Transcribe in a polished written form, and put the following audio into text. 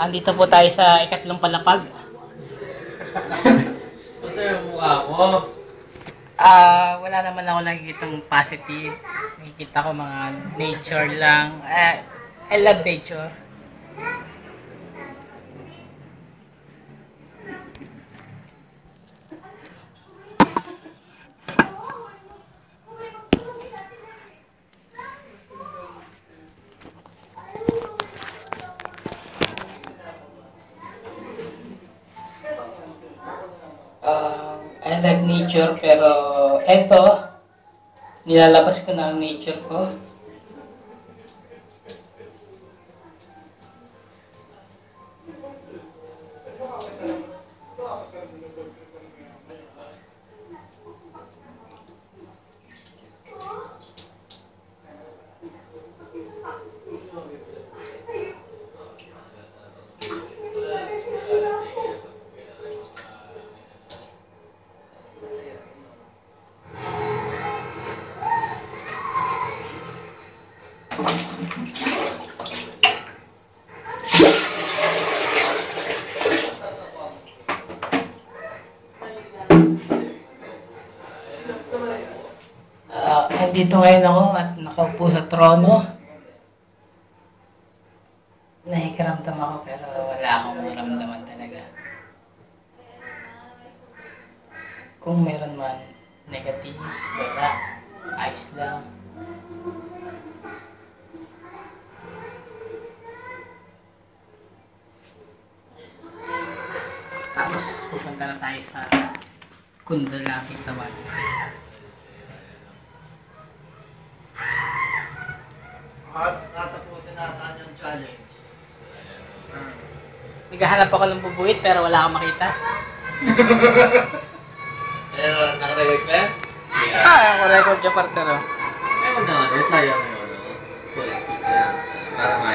Andito po tayo sa ikatlong palapag. Basta yung mukha mo. Wala naman ako nakikitang positive. Nakikita ko mga nature lang. I love nature. I love nature, pero eto, nilalabas ko na ang nature ko. Dito ngayon ako at nakaupo sa trono. Nahikiramdam ako pero wala akong maramdaman talaga. Kung meron man negative, wala. Ayos lang. Tapos pupunta na tayo sa Kundalaki Tawag. At tatapusin natin yung challenge. Naghahanap ako ng bubuit pero wala akong makita. Pero nakarecord ka? Ako record yung partner. Ayun na, sayang.